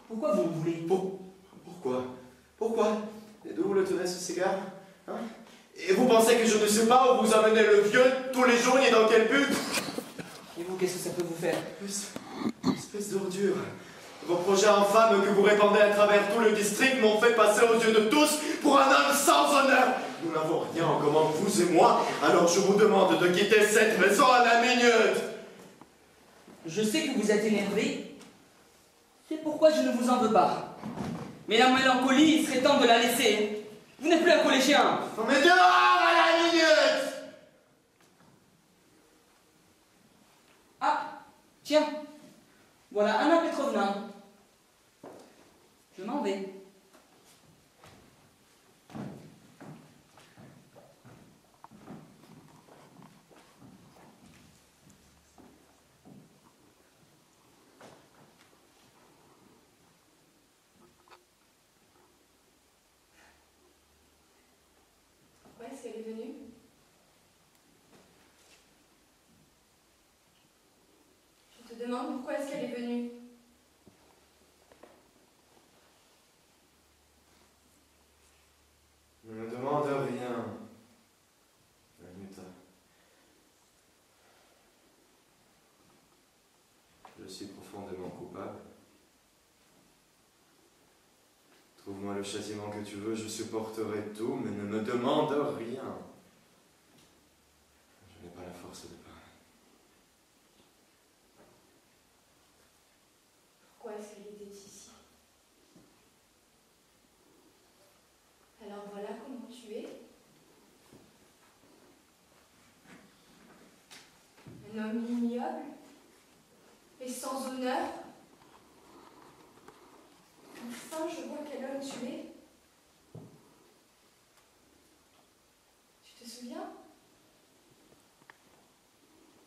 Pourquoi vous le voulez? Pourquoi? Pourquoi? Et d'où le tenait ce cigare? Hein? Et vous pensez que je ne sais pas où vous amenez le vieux tous les jours ni dans quel but? Et vous, qu'est-ce que ça peut vous faire? Espèce d'ordure. Vos projets infâmes que vous répandez à travers tout le district m'ont fait passer aux yeux de tous pour un homme sans honneur. Nous n'avons rien en commun, vous et moi, alors je vous demande de quitter cette maison à la minute. Je sais que vous êtes énervé. C'est pourquoi je ne vous en veux pas. Mais la mélancolie, il serait temps de la laisser. Vous n'êtes plus un collégien. Mais dehors à la minute! Ah, tiens. Voilà Anna Petrovna. Je m'en vais. Pourquoi est-ce qu'elle est venue? Je te demande pourquoi est-ce qu'elle est venue? Ne me demande rien, Anita. Je suis profondément coupable. Trouve-moi le châtiment que tu veux, je supporterai tout, mais ne me demande rien. Je n'ai pas la force de parler. Pourquoi est-ce qu'elle était ici? Alors voilà comment tu es. Un homme ignoble et sans honneur. Enfin, je vois quel homme tu es. Tu te souviens?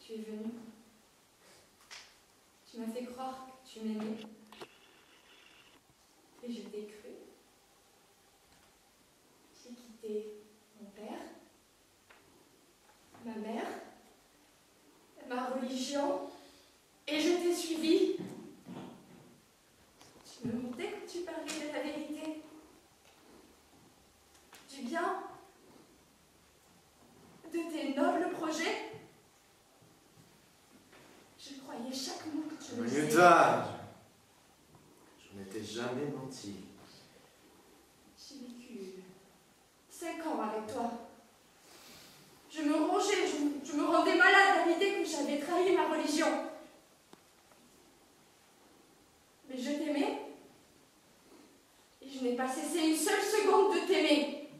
Tu es venu. Tu m'as fait croire que tu m'aimais. Et je t'ai cru. J'ai quitté mon père, ma mère, ma religion, et je t'ai suivi. Tu me montais quand tu parlais de la vérité, du bien, de tes nobles projets. Je croyais chaque mot que tu me disais. Anita, je n'étais jamais menti. J'ai vécu 5 ans avec toi. Je me rongeais, je me rendais malade à l'idée que j'avais trahi ma religion. Mais je t'aimais. Et je n'ai pas cessé une seule seconde de t'aimer.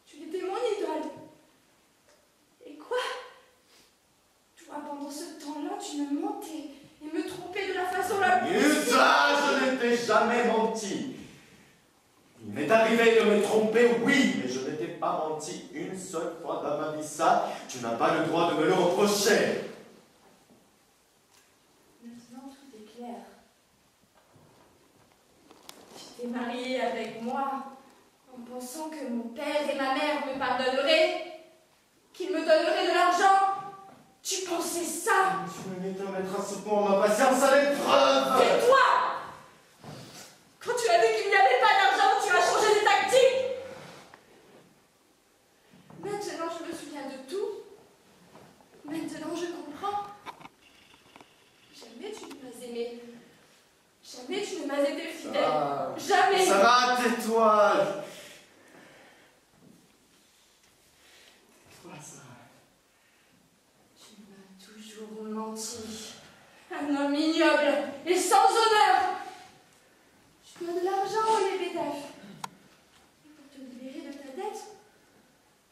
Tu étais mon idole. Et quoi? Toi, pendant ce temps-là, tu me mentais et me trompais de la façon la plus... Anita, je n'étais jamais menti. Il m'est arrivé de me tromper, oui, mais je n'étais pas menti une seule fois dans ma vie. Ça, tu n'as pas le droit de me le reprocher. Maintenant, tout est clair. Tu t'es mariée avec moi en pensant que mon père et ma mère me pardonneraient, qu'ils me donneraient de l'argent. Tu pensais ça? Tu venais de mettre un second à ma patience à l'épreuve. Et toi? Quand tu as vu qu'il n'y avait pas d'argent, tu as changé de tactique. Maintenant, je me souviens de tout. Maintenant, je comprends. Jamais tu ne m'as aimé. Jamais tu ne m'as été fidèle. Ah, Jamais. Sarah, tais-toi. Tais-toi, Sarah. Tu m'as toujours menti. Un homme ignoble et sans honneur. Tu as de l'argent au lieu des dettes. Et pour te libérer de ta dette,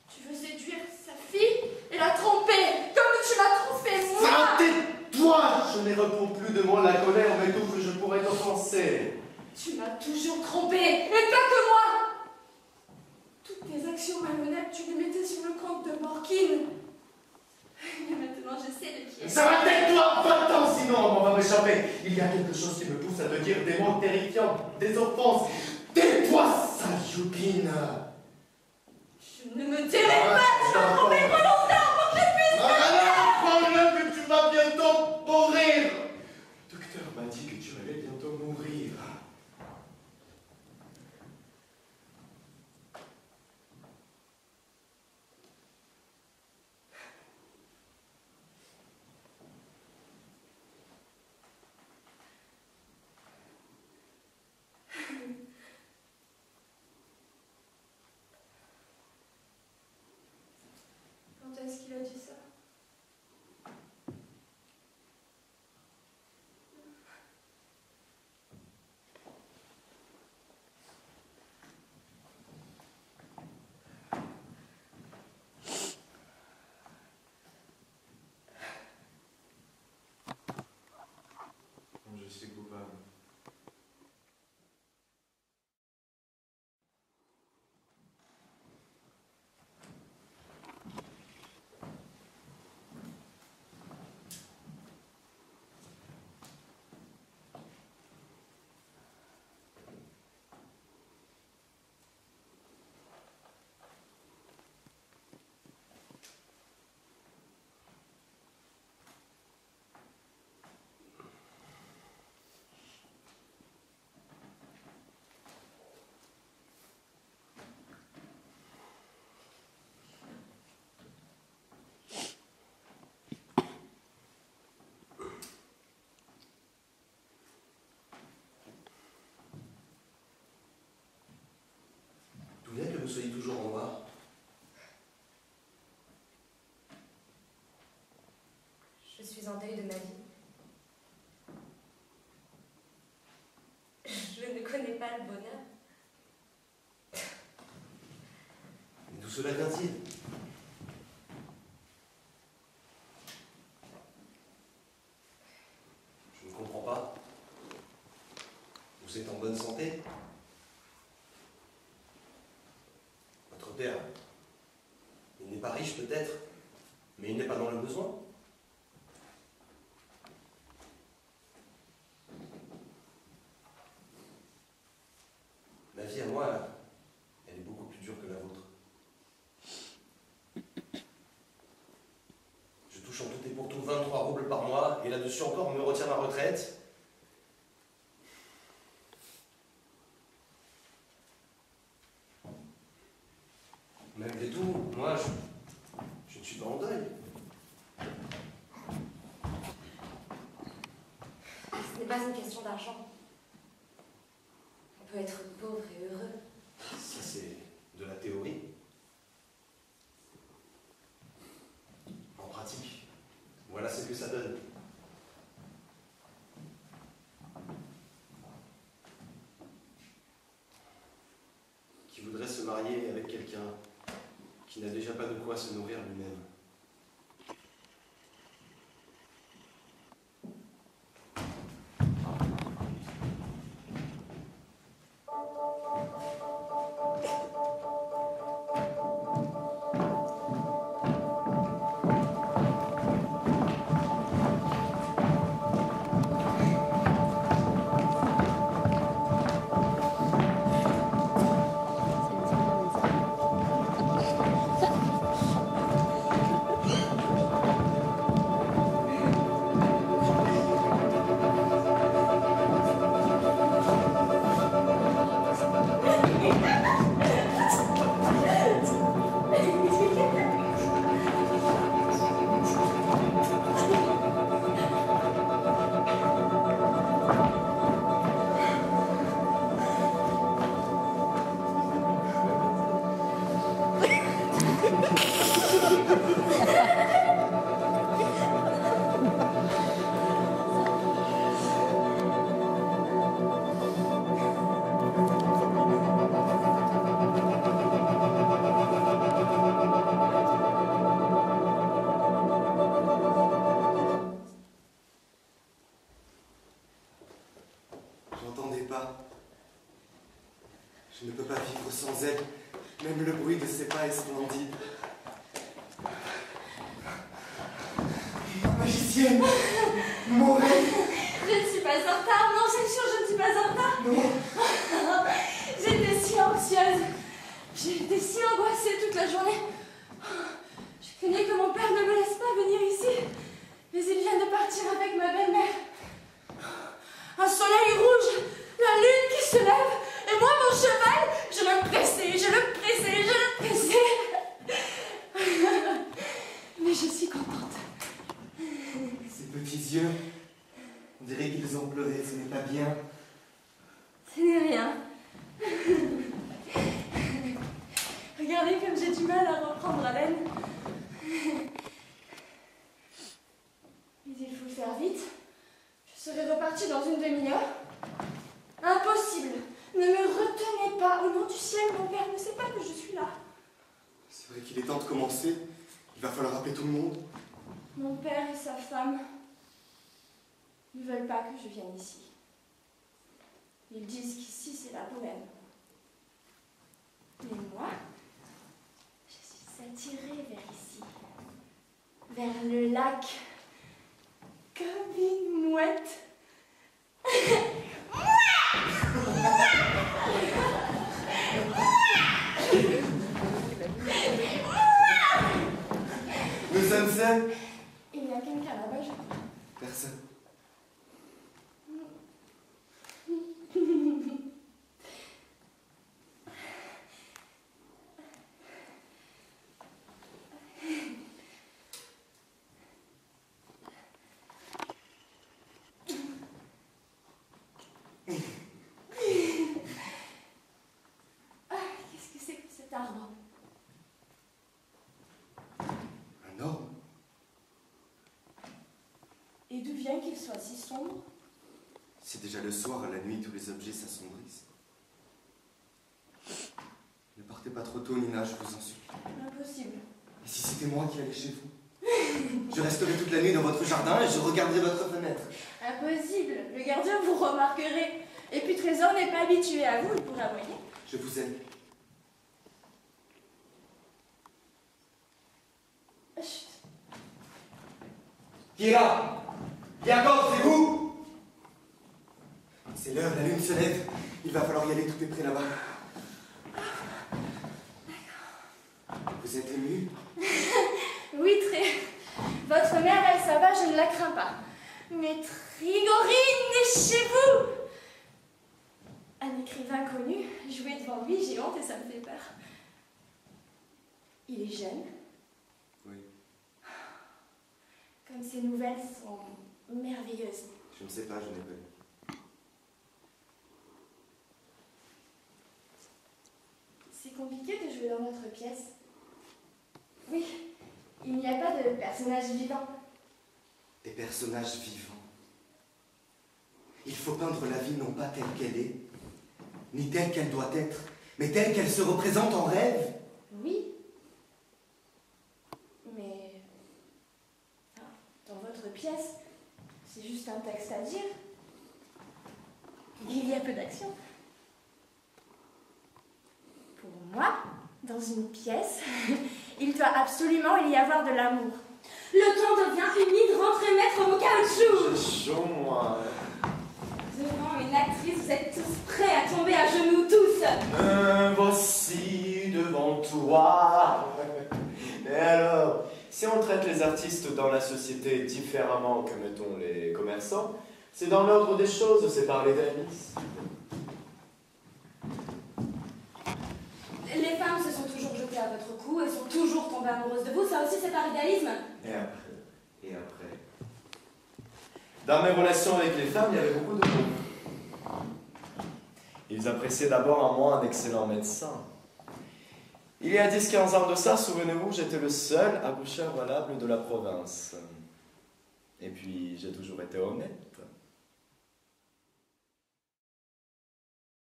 tu veux séduire sa fille et la tromper, comme tu m'as trompé moi. Sarah, tais-toi. Je n'ai réponds plus de moi la colère, mais tout que je pourrais t'offenser. Tu m'as toujours trompé, et pas que moi. Toutes tes actions malhonnêtes, tu les mettais sur le compte de Morkine. Mais maintenant, je sais de qui est. Sarah, tais-toi, va-t'en, sinon on va m'échapper. Il y a quelque chose qui me pousse à te dire des mots terrifiants, des offenses. Tais-toi, sale joupine. Je ne me tairai pas, tu m'as trompé trop longtemps pour que je puisse te Prends-le que tu vas bientôt mourir. Le docteur m'a dit que tu allais bientôt soyez toujours en noir? Je suis en deuil de ma vie. Je ne connais pas le bonheur. Mais d'où cela vient-il? Je ne comprends pas. Vous êtes en bonne santé? Votre père, il n'est pas riche peut-être, mais il n'est pas dans le besoin. Ma vie à moi, elle est beaucoup plus dure que la vôtre. Je touche en tout et pour tout 23 roubles par mois, et là-dessus encore, on me retient ma retraite. Malgré tout, moi, je ne suis pas en deuil. Ce n'est pas une question d'argent. On peut être pauvre et heureux. Ça, c'est de la théorie. En pratique, voilà ce que ça donne. Qui voudrait se marier avec quelqu'un qui n'a déjà pas de quoi se nourrir lui-même? J'entendais pas. Je ne peux pas vivre sans elle. Même le bruit de ses pas est splendide. Magicienne, mon rêve. Je ne suis pas en retard, non, c'est sûr, je ne suis pas en retard. Non. J'étais si anxieuse. J'ai été si angoissée toute la journée. Je craignais que mon père ne me laisse pas venir ici. Mais il vient de partir avec ma belle-mère. Un soleil rouge, la lune qui se lève, et moi, mon cheval, je le pressais, je le pressais, je le pressais. Mais je suis contente. Ses petits yeux, on dirait qu'ils ont pleuré, ce n'est pas bien. Ce n'est rien. Regardez comme j'ai du mal à reprendre haleine. Mais il faut faire vite. Je serai repartie dans une demi-heure. Impossible. Ne me retenez pas. Au nom du ciel, mon père ne sait pas que je suis là. C'est vrai qu'il est temps de commencer. Il va falloir appeler tout le monde. Mon père et sa femme ne veulent pas que je vienne ici. Ils disent qu'ici, c'est la bohème. Mais moi, je suis attirée vers ici, vers le lac, comme une mouette. Nous sommes seuls. Il y a quelqu'un là-bas, je crois. Personne. d'où vient qu'il soit si sombre? C'est déjà le soir, à la nuit, tous les objets s'assombrissent. Ne partez pas trop tôt, Nina, je vous en supplie. Impossible. Et si c'était moi qui allais chez vous? Je resterai toute la nuit dans votre jardin et je regarderai votre fenêtre. Impossible. Le gardien vous remarquerait. Et puis Trésor n'est pas habitué à vous, il pourra aboyer. Je vous aime. Chut. Qui est là? Pierre-Gaude, c'est vous? C'est l'heure, la lune se lève. Il va falloir y aller, tout est prêt là-bas. Vous êtes ému? Oui, très. Votre mère, elle, ça va, je ne la crains pas. Mais Trigorine est chez vous! Un écrivain connu, jouer devant lui, j'ai honte et ça me fait peur. Il est jeune. Oui. Comme ces nouvelles sont merveilleuses. Je ne sais pas, je n'ai pas lu. C'est compliqué de jouer dans notre pièce. Oui, il n'y a pas de personnages vivants. Des personnages vivants. Il faut peindre la vie non pas telle qu'elle est, ni telle qu'elle doit être, mais telle qu'elle se représente en rêve. Oui. Mais dans votre pièce, c'est juste un texte à dire. Il y a peu d'action. Pour moi, dans une pièce, il doit absolument y avoir de l'amour. Le temps devient humide, rentrez mettre mon caoutchouc. J'ai chaud, moi. Devant une actrice, vous êtes tous prêts à tomber à genoux, tous. Voici devant toi. Mais alors, si on traite les artistes dans la société différemment que, mettons, les commerçants, c'est dans l'ordre des choses, c'est parler d'Alice. Les femmes se sont toujours jetées à votre cou, elles sont toujours tombées amoureuses de vous, ça aussi c'est par idéalisme. Et après. Dans mes relations avec les femmes, il y avait beaucoup de mots. Ils appréciaient d'abord en moi un excellent médecin. Il y a 10-15 ans de ça, souvenez-vous, j'étais le seul accoucheur valable de la province. Et puis, j'ai toujours été honnête.